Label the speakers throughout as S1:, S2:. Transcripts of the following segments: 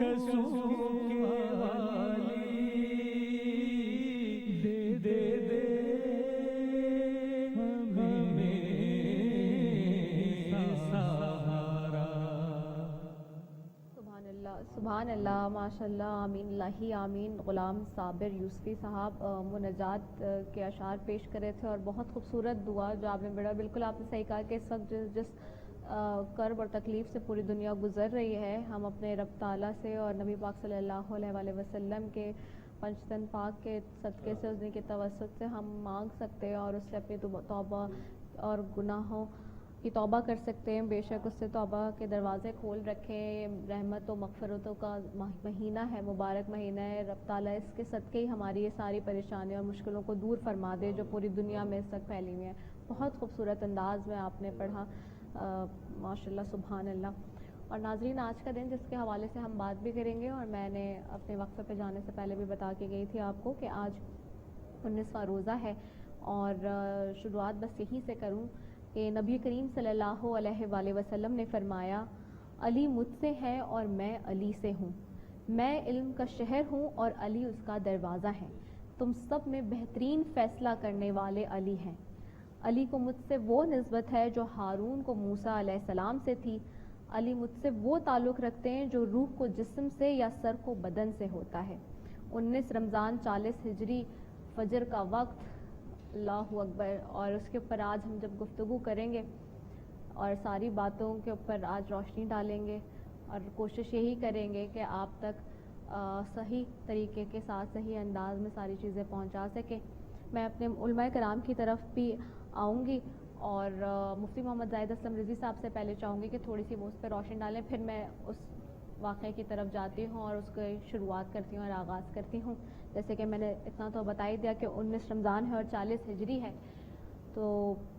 S1: کے والی دے ہمیں سہارا۔
S2: سبحان اللہ، ماشاء اللہ، آمین الہی آمین۔ غلام صابر یوسفی صاحب مناجات کے اشعار پیش کرے تھے، اور بہت خوبصورت دعا جو آپ نے پڑھا۔ بالکل آپ نے صحیح کہا کہ اس وقت جس کرب اور تکلیف سے پوری دنیا گزر رہی ہے، ہم اپنے رب تعالیٰ سے اور نبی پاک صلی اللہ علیہ وآلہ وسلم کے پنجتن پاک کے صدقے سے، اس کے توسط سے ہم مانگ سکتے ہیں اور اس سے اپنی توبہ اور گناہوں کی توبہ کر سکتے ہیں۔ بے شک اس سے توبہ کے دروازے کھول رکھیں۔ رحمت و مغفرتوں کا مہینہ ہے، مبارک مہینہ ہے۔ رب تعالیٰ اس کے صدقے ہی ہماری یہ ساری پریشانیاں اور مشکلوں کو دور فرما دے جو پوری دنیا میں اس وقت پھیلی ہوئی ہیں۔ بہت خوبصورت انداز میں آپ نے پڑھا، ماشاء اللہ، سبحان اللہ۔ اور ناظرین، آج کا دن جس کے حوالے سے ہم بات بھی کریں گے، اور میں نے اپنے وقفے پہ جانے سے پہلے بھی بتا کے گئی تھی آپ کو کہ آج 19واں روزہ ہے، اور شروعات بس یہیں سے کروں کہ نبی کریم صلی اللہ علیہ وآلہ وسلم نے فرمایا، علی مجھ سے ہے اور میں علی سے ہوں، میں علم کا شہر ہوں اور علی اس کا دروازہ ہے، تم سب میں بہترین فیصلہ کرنے والے علی ہیں۔ علی کو مجھ سے وہ نسبت ہے جو ہارون کو موسیٰ علیہ السلام سے تھی، علی مجھ سے وہ تعلق رکھتے ہیں جو روح کو جسم سے یا سر کو بدن سے ہوتا ہے۔ 19 رمضان 40 ہجری فجر کا وقت، اللہ اکبر۔ اور اس کے اوپر آج ہم جب گفتگو کریں گے اور ساری باتوں کے اوپر آج روشنی ڈالیں گے، اور کوشش یہی کریں گے کہ آپ تک صحیح طریقے کے ساتھ صحیح انداز میں ساری چیزیں پہنچا سکیں۔ میں اپنے علماء کرام کی طرف بھی آؤں گی، اور مفتی محمد زاہد اسلم رضوی صاحب سے پہلے چاہوں گی کہ تھوڑی سی وہ اس پہ روشنی ڈالیں، پھر میں اس واقعے کی طرف جاتی ہوں اور اس کی شروعات کرتی ہوں اور آغاز کرتی ہوں۔ جیسے کہ میں نے اتنا تو بتا ہی دیا کہ 19 رمضان ہے اور 40 ہجری ہے، تو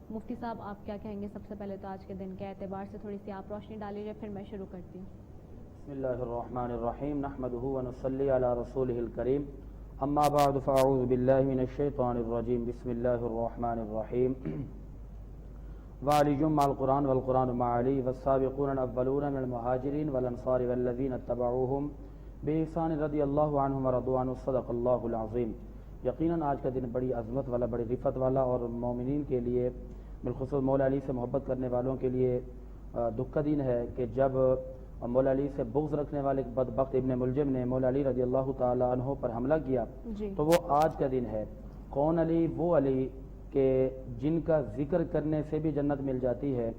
S2: مفتی صاحب آپ کیا کہیں گے؟ سب سے پہلے تو آج کے دن کے اعتبار سے تھوڑی سی آپ روشنی ڈال لیجیے، پھر میں شروع کرتی ہوں۔
S3: بسم اللہ الرحمن الرحیم، نحمدہ ونصلی علی رسولہ الکریم، اما بعد فاعوذ باللہ من الشیطان الرجیم، بسم اللہ الرحمن الرحیم۔ وعلی مع القرآن والقرآن مع علی والسابقون الاولون من المہاجرین والانصار والذین اتبعوہم بإحسان رضی اللہ عنہم ورضوا عنہ، صدق اللہ العظیم۔ یقیناً آج کا دن بڑی عظمت والا، بڑی رفت والا، اور مومنین کے لیے، بالخصوص مولا علی سے محبت کرنے والوں کے لیے دکھ کا دن ہے کہ جب مولا علی سے بغض رکھنے والے بدبخت ابن ملجم نے مولا علی رضی اللہ تعالیٰ عنہ پر حملہ کیا، تو وہ آج کا دن ہے۔ کون علی؟ وہ علی کہ جن کا ذکر کرنے سے بھی جنت مل جاتی ہے،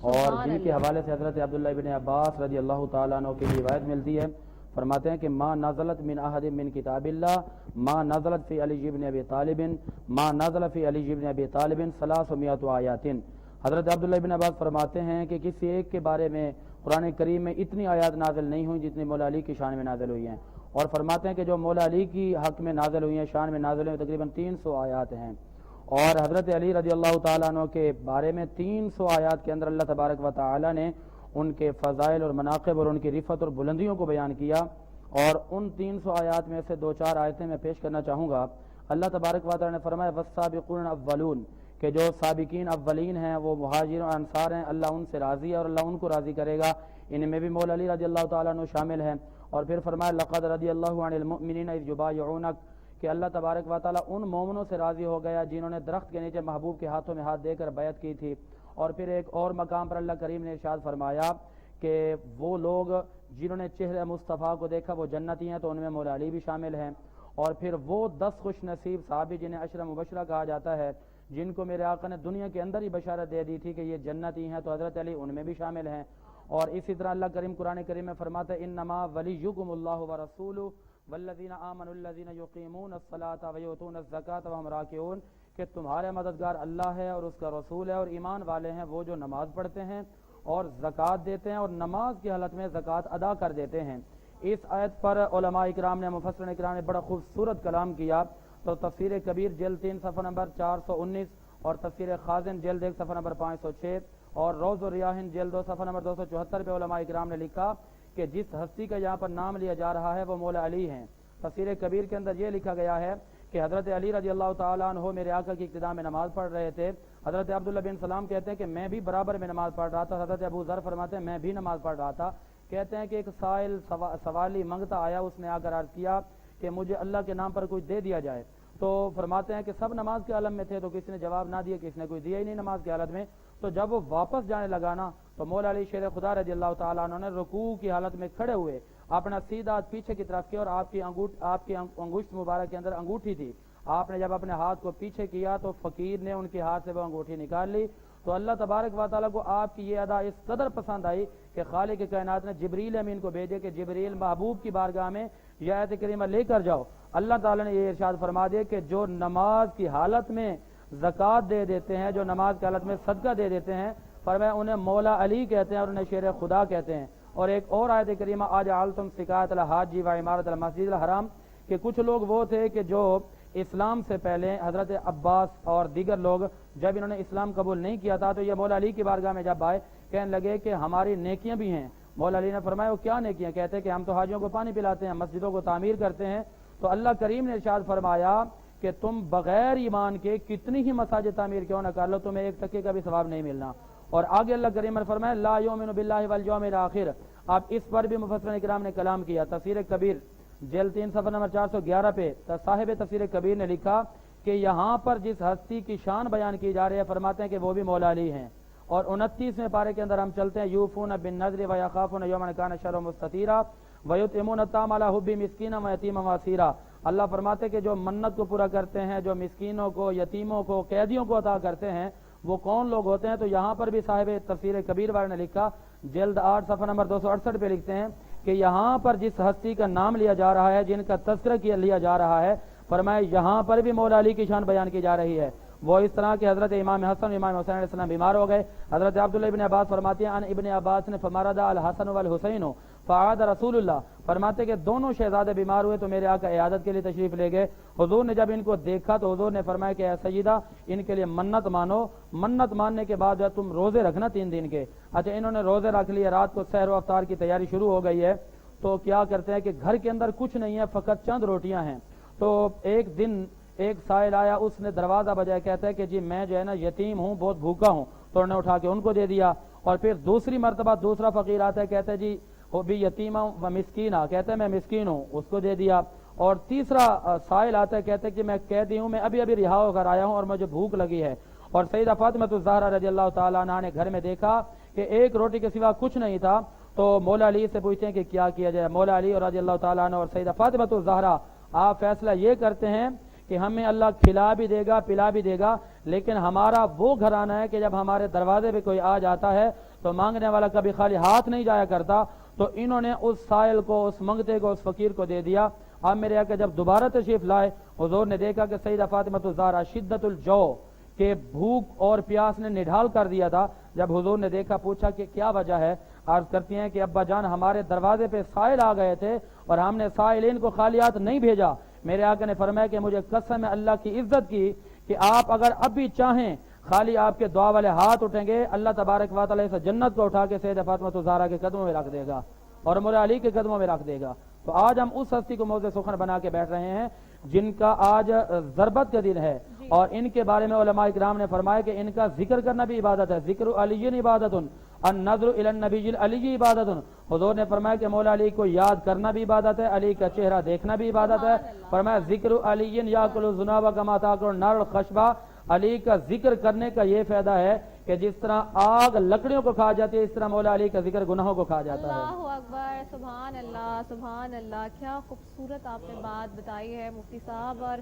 S3: اور جن کے حوالے سے حضرت عبداللہ ابن عباس رضی اللہ تعالیٰ عنہ کی روایت ملتی ہے، فرماتے ہیں کہ ما نزلت من احد من کتاب اللہ ما نزلت فی علی ابن ابی طالب ما نزل فی علی ابن ابی طالب 300 آیات۔ حضرت عبداللہ ابن عباس فرماتے ہیں کہ کسی ایک کے بارے میں قرآن کریم میں اتنی آیات نازل نہیں ہوئی جتنی مولا علی کی شان میں نازل ہوئی ہیں، اور فرماتے ہیں کہ جو مولا علی کی حق میں نازل ہوئی ہیں، شان میں نازل ہوئی ہیں، تقریباً 300 آیات ہیں، اور حضرت علی رضی اللہ تعالیٰ عنہ کے بارے میں 300 آیات کے اندر اللہ تبارک و تعالیٰ نے ان کے فضائل اور مناقب اور ان کی رفت اور بلندیوں کو بیان کیا، اور ان 300 آیات میں سے 2-4 آیتیں میں پیش کرنا چاہوں گا۔ اللہ تبارک و تعالیٰ نے فرمایا والسابقون الاولون، کہ جو سابقین اولین ہیں وہ مہاجر و انصار ہیں، اللہ ان سے راضی ہے اور اللہ ان کو راضی کرے گا، ان میں بھی مولا علی رضی اللہ تعالیٰ عنہ شامل ہیں۔ اور پھر فرمایا لقد رضی اللہ عن المؤمنین اذ یبایعونک، کہ اللہ تبارک و تعالیٰ ان مومنوں سے راضی ہو گیا جنہوں نے درخت کے نیچے محبوب کے ہاتھوں میں ہاتھ دے کر بیعت کی تھی۔ اور پھر ایک اور مقام پر اللہ کریم نے ارشاد فرمایا کہ وہ لوگ جنہوں نے چہرہ مصطفیٰ کو دیکھا وہ جنتی ہیں، تو ان میں مولا علی بھی شامل ہیں۔ اور پھر وہ 10 خوش نصیب صحابی جنہیں عشرہ مبشرہ کہا جاتا ہے، جن کو میرے آقا نے دنیا کے اندر ہی بشارت دے دی تھی کہ یہ جنتی ہیں، تو حضرت علی ان میں بھی شامل ہیں۔ اور اسی طرح اللہ کریم قرآن کریم میں فرماتا ہے انما ولیکم اللہ ورسولہ والذین آمنوا الذین یقیمون الصلاۃ ویؤتون الزکاۃ وہم راکعون، کہ تمہارے مددگار اللہ ہے اور اس کا رسول ہے، اور ایمان والے ہیں وہ جو نماز پڑھتے ہیں اور زکوٰۃ دیتے ہیں اور نماز کی حالت میں زکوٰۃ ادا کر دیتے ہیں۔ اس آیت پر علماء اکرام نے، مفسرین اکرام نے بڑا خوبصورت کلام کیا۔ تو تفسیر کبیر جلد 3 صفحہ نمبر 419، اور تفسیر خازن جلد 1 صفحہ نمبر 506، اور روض الریاحین جلد 2 صفحہ نمبر 274 پہ علماء اکرام نے لکھا کہ جس ہستی کا یہاں پر نام لیا جا رہا ہے وہ مولا علی ہیں۔ تفسیر کبیر کے اندر یہ لکھا گیا ہے کہ حضرت علی رضی اللہ تعالیٰ عنہ میرے آقا کی اقتداء میں نماز پڑھ رہے تھے۔ حضرت عبداللہ بن سلام کہتے ہیں کہ میں بھی برابر میں نماز پڑھ رہا تھا۔ حضرت ابو ذر فرماتے ہیں میں بھی نماز پڑھ رہا تھا، کہتے ہیں کہ ایک سائل سوالی منگتا آیا، اس نے آ کر عرض کیا کہ مجھے اللہ کے نام پر کچھ دے دیا جائے. تو فرماتے ہیں کہ سب نماز کے عالم میں تھے تو کسی نے جواب نہ دیا، کسی نے کوئی دیا ہی نہیں نماز کی حالت میں. تو جب وہ واپس جانے لگا نا تو مولا علی شیر خدا رضی اللہ تعالیٰ عنہ نے رکوع کی حالت میں کھڑے ہوئے اپنا سیدھا ہاتھ پیچھے کی طرف کیا، اور آپ کی انگوشت مبارک کے اندر انگوٹھی تھی. آپ نے جب اپنے ہاتھ کو پیچھے کیا تو فقیر نے ان کے ہاتھ سے وہ انگوٹھی نکال لی. تو اللہ تبارک و تعالیٰ کو آپ کی یہ ادا اس قدر پسند آئی کہ خالق کائنات نے جبریل امین کو بھیجے کہ جبریل محبوب کی بارگاہ میں یہ آیت کریمہ لے کر جاؤ. اللہ تعالیٰ نے یہ ارشاد فرما دیا کہ جو نماز کی حالت میں زکوٰۃ دے دیتے ہیں، جو نماز کی حالت میں صدقہ دے دیتے ہیں، فرمایا انہیں مولا علی کہتے ہیں اور انہیں شیر خدا کہتے ہیں. اور ایک اور آیت کریمہ اجعلتم سقایۃ الحاج و عمارۃ المسجد الحرام، کہ کچھ لوگ وہ تھے کہ جو اسلام سے پہلے حضرت عباس اور دیگر لوگ جب انہوں نے اسلام قبول نہیں کیا تھا تو یہ مولا علی کی بارگاہ میں جب آئے کہنے لگے کہ ہماری نیکیاں بھی ہیں. مولا علی نے فرمایا وہ کیا نیکیاں؟ کہتے ہیں کہ ہم تو حاجیوں کو پانی پلاتے ہیں، مسجدوں کو تعمیر کرتے ہیں. تو اللہ کریم نے ارشاد فرمایا کہ تم بغیر ایمان کے کتنی ہی مساجد تعمیر کیوں نہ کر لو، تمہیں ایک ٹکے کا بھی ثواب نہیں ملنا. اور آگے اللہ کریم نے فرمایا لا یؤمن باللہ والیوم الآخر. اب اس پر بھی مفسرین کرام نے کلام کیا. تفسیر کبیر جلد 3 صفحہ نمبر 411 پہ صاحب تفسیر کبیر نے لکھا کہ یہاں پر جس ہستی کی شان بیان کی جا رہی ہے فرماتے ہیں کہ وہ بھی مولا علی ہیں. اور 29ویں پارے کے اندر ہم چلتے ہیں یوفون بالنذر ویخافون یوما کان شرہ مستطیرا ویطعمون الطعام علی حب مسکینا ویتیما واسیرا. اللہ فرماتے ہیں کہ جو منت کو پورا کرتے ہیں، جو مسکینوں کو، یتیموں کو، قیدیوں کو عطا کرتے ہیں، وہ کون لوگ ہوتے ہیں؟ تو یہاں پر بھی صاحب تفسیر کبیر والے نے لکھا جلد 8 صفحہ نمبر 268 پہ لکھتے ہیں کہ یہاں پر جس ہستی کا نام لیا جا رہا ہے، جن کا تذکرہ لیا جا رہا ہے، فرمایا یہاں پر بھی مولا علی کی شان بیان کی جا رہی ہے. وہ اس طرح کہ حضرت امام حسن امام حسین علیہ السلام بیمار ہو گئے. حضرت عبداللہ ابن عباس فرماتے ہیں ان ابن عباس نے فمرض الحسن والحسین فعاد رسول اللہ، فرماتے کہ دونوں شہزادے بیمار ہوئے تو میرے آقا عیادت کے لیے تشریف لے گئے. حضور نے جب ان کو دیکھا تو حضور نے فرمایا کہ اے سیدہ ان کے لیے منت مانو، منت ماننے کے بعد جو تم روزے رکھنا 3 دن کے. اچھا انہوں نے روزے رکھ لیے، رات کو سحر و افطار کی تیاری شروع ہو گئی ہے. تو کیا کرتے ہیں کہ گھر کے اندر کچھ نہیں ہے، فقط چند روٹیاں ہیں. تو ایک دن ایک سائل آیا، اس نے دروازہ بجایا، کہتا ہے کہ جی میں جو ہے نا یتیم ہوں، بہت بھوکا ہوں. تو انہوں نے اٹھا کے ان کو دے دیا. اور پھر دوسری مرتبہ دوسرا فقیر آتا ہے، کہتا ہے جی وہ بھی یتیمہ و مسکینہ، کہتا ہے میں مسکین ہوں، اس کو دے دیا. اور تیسرا سائل آتا ہے، کہتا ہے کہ میں قیدی ہوں، میں ابھی رہا ہو کر آیا ہوں اور مجھے بھوک لگی ہے. اور سیدہ فاطمہ الزہرا رضی اللہ تعالیٰ عنہا نے گھر میں دیکھا کہ ایک روٹی کے سوا کچھ نہیں تھا. تو مولا علی سے پوچھتے ہیں کہ کیا کیا جائے. مولا علی اور رضی اللہ تعالیٰ عنہ اور سیدہ فاطمہ الزہرا آپ فیصلہ یہ کرتے ہیں کہ ہمیں اللہ کھلا بھی دے گا، پلا بھی دے گا، لیکن ہمارا وہ گھرانہ ہے کہ جب ہمارے دروازے پہ کوئی آ جاتا ہے تو مانگنے والا کبھی خالی ہاتھ نہیں جایا کرتا. تو انہوں نے اس سائل کو، اس منگتے کو، اس فقیر کو دے دیا. اب میرے آقا جب دوبارہ تشریف لائے حضور نے دیکھا کہ سیدہ فاطمہ الزہرا شدت الجوع کہ بھوک اور پیاس نے نڈھال کر دیا تھا. جب حضور نے دیکھا پوچھا کہ کیا وجہ ہے؟ عرض کرتی ہیں کہ ابا جان ہمارے دروازے پہ سائل آ گئے تھے اور ہم نے سائلین کو خالی ہاتھ نہیں بھیجا. میرے آقا نے فرمایا کہ مجھے قسم ہے اللہ کی عزت کی کہ آپ اگر اب بھی چاہیں خالی آپ کے دعا والے ہاتھ اٹھیں گے، اللہ تبارک و تعالیٰ سے جنت کو اٹھا کے سیدہ فاطمہ الزہرا کے قدموں میں رکھ دے گا اور مولا علی کے قدموں میں رکھ دے گا. تو آج ہم اس ہستی کو موضوع سخن بنا کے بیٹھ رہے ہیں جن کا آج ضربت کا دن ہے. اور ان کے بارے میں علماء اکرام نے فرمایا کہ ان کا ذکر کرنا بھی عبادت ہے. ذکر علی عبادت، النظر الی النبی علی عبادت. حضور نے فرمایا کہ مولا علی کو یاد کرنا بھی عبادت ہے، علی کا چہرہ دیکھنا بھی عبادت ہے. فرمایا ذکر علی یاکل الذنوب کما تاکل النار الخشبہ. علی کا ذکر کرنے کا یہ فائدہ ہے کہ جس طرح آگ لکڑیوں کو کھا جاتی ہے اس طرح مولا علی کا ذکر گناہوں کو کھا جاتا ہے.
S2: اللہ اکبر، سبحان اللہ سبحان اللہ. کیا خوبصورت آپ نے بات بتائی ہے مفتی صاحب. اور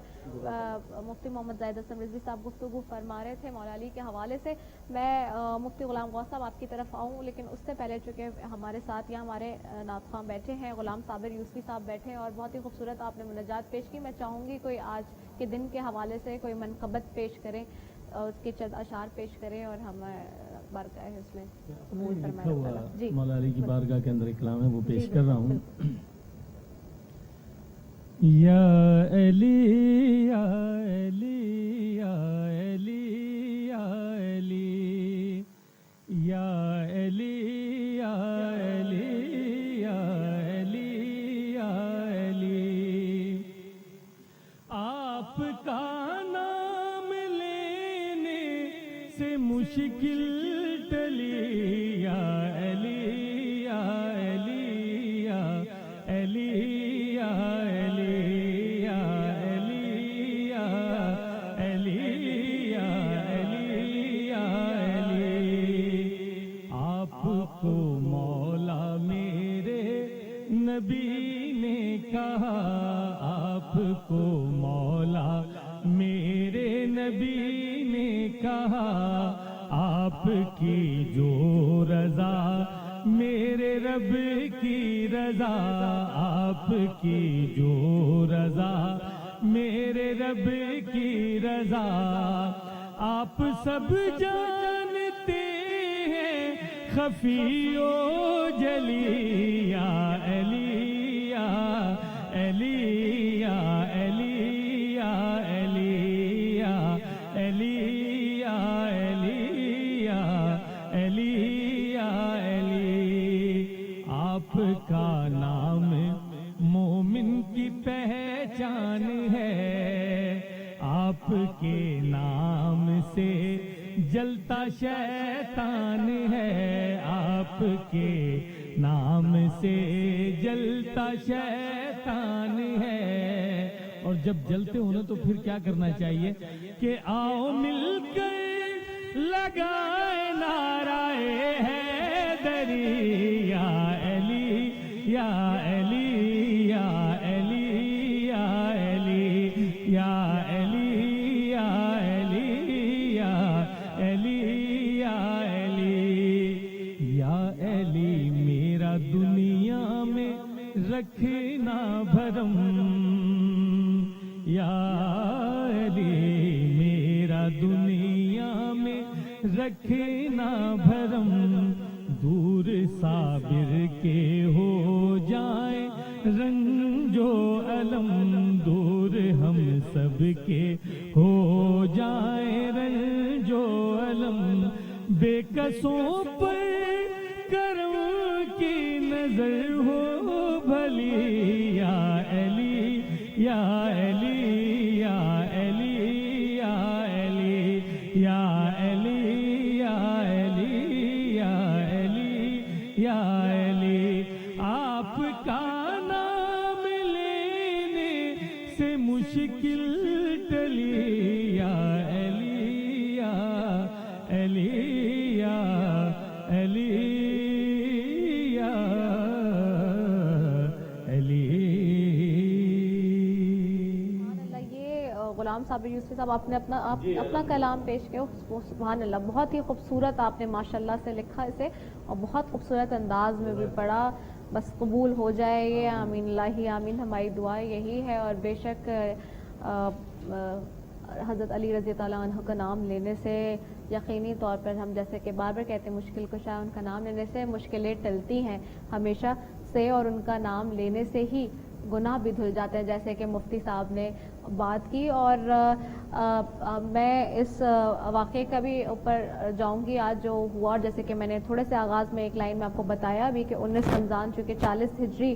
S2: مفتی محمد زاہد حسن رضوی صاحب گفتگو فرما رہے تھے مولا علی کے حوالے سے. میں مفتی غلام غوث صاحب آپ کی طرف آؤں، لیکن اس سے پہلے چونکہ ہمارے ساتھ یہاں ہمارے نعت خواں بیٹھے ہیں، غلام صابر یوسفی صاحب بیٹھے ہیں اور بہت ہی خوبصورت آپ نے مناجات پیش کی. میں چاہوں گی کوئی آج کے دن کے حوالے سے کوئی منقبت پیش کریں اور اس کے چند اشعار پیش کریں اور ہم بارگاہ ہے اس میں
S1: لکھا ہوا مولا علی کی بارگاہ کے اندر کلام ہے وہ پیش کر رہا ہوں. یا علی یا علی یا علی یا علی یا علی یا علی یا علی یا علی. آپ کا نام لینے سے مشکل ٹلی یا علی یا علی نے کہا آپ کو مولا، میرے نبی نے کہا آپ کی جو رضا، میرے رب کی رضا، آپ کی جو رضا، میرے رب کی رضا، آپ سب جانتے ہیں خفی و جلی، یا علی یا علی یا علی یا علی یا علی یا علی یا علی یا علی، آپ کا نام مومن کی پہچان ہے، آپ کے نام سے جلتا شیطان ہے، آپ کے نام سے جلتا شیطان ہے۔ اور جب جلتے ہو نا تو پھر کیا کرنا چاہیے کہ آؤ مل کر لگائے نعرہ حیدری، یا علی یا علی یا علی یا علی یا علی یا علی یا علی یا علی یا علی، میرا دنیا میں رکھنا بھرم، یا علی میرا دنیا میں رکھنا بھرم، دور صابر کے ہو جائیں رنج و علم، دور ہم سب کے ہو جائیں رنج و علم، بے کسوں پر کرم کی نظر ہو بھلی، یا علی یا علی یا علی یا علی یا علی یا علی یا علی یا علی، آپ کا نام لینے سے مشکل ٹلی، یا علی یا علی یا علی یا علی۔
S2: غلام صابر یوسفی صاحب آپ نے اپنا کلام پیش کیا، سبحان اللہ، بہت ہی خوبصورت آپ نے ماشاءاللہ سے لکھا اسے، اور بہت خوبصورت انداز میں بھی پڑھا، بس قبول ہو جائے یہ، آمین اللہ آمین، ہماری دعا یہی ہے۔ اور بے شک حضرت علی رضی اللہ عنہ کا نام لینے سے یقینی طور پر، ہم جیسے کہ بار بار کہتے ہیں مشکل کشا، ان کا نام لینے سے مشکلیں ٹلتی ہیں ہمیشہ سے، اور ان کا نام لینے سے ہی گناہ بھی دھل جاتے ہیں، جیسے کہ مفتی صاحب نے بات کی۔ اور میں اس واقعے کا بھی اوپر جاؤں گی آج جو ہوا، اور جیسے کہ میں نے تھوڑے سے آغاز میں ایک لائن میں آپ کو بتایا بھی کہ 19 رمضان چونکہ 40 ہجری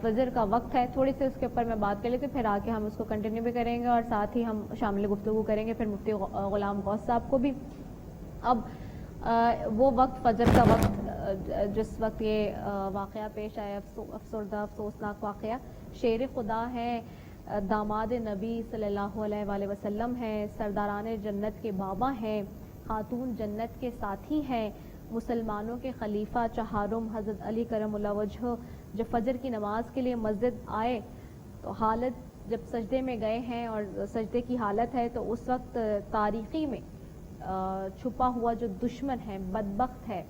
S2: فجر کا وقت ہے، تھوڑی سی اس کے اوپر میں بات کر لیتی ہوں، پھر آگے ہم اس کو کنٹینیو بھی کریں گے، اور ساتھ ہی ہم شامل گفتگو کریں گے پھر مفتی غلام غوث صاحب کو بھی۔ اب وہ وقت فجر کا وقت جس وقت یہ واقعہ پیش آیا، افسردہ افسوسناک واقعہ، شیر خدا ہے، داماد نبی صلی اللہ علیہ وآلہ وسلم ہیں، سرداران جنت کے بابا ہیں، خاتون جنت کے ساتھی ہیں، مسلمانوں کے خلیفہ چہارم حضرت علی کرم اللہ وجہ، جب فجر کی نماز کے لیے مسجد آئے تو حالت جب سجدے میں گئے ہیں اور سجدے کی حالت ہے، تو اس وقت تاریکی میں چھپا ہوا جو دشمن ہے، بدبخت ہے،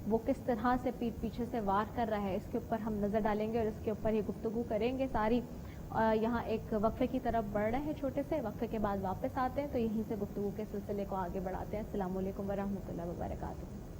S2: وہ کس طرح سے پیٹ پیچھے سے وار کر رہا ہے، اس کے اوپر ہم نظر ڈالیں گے اور اس کے اوپر ہی گفتگو کریں گے ساری۔ یہاں ایک وقفے کی طرف بڑھ رہے ہیں، چھوٹے سے وقفے کے بعد واپس آتے ہیں، تو یہیں سے گفتگو کے سلسلے کو آگے بڑھاتے ہیں۔ السلام علیکم ورحمۃ اللہ وبرکاتہ۔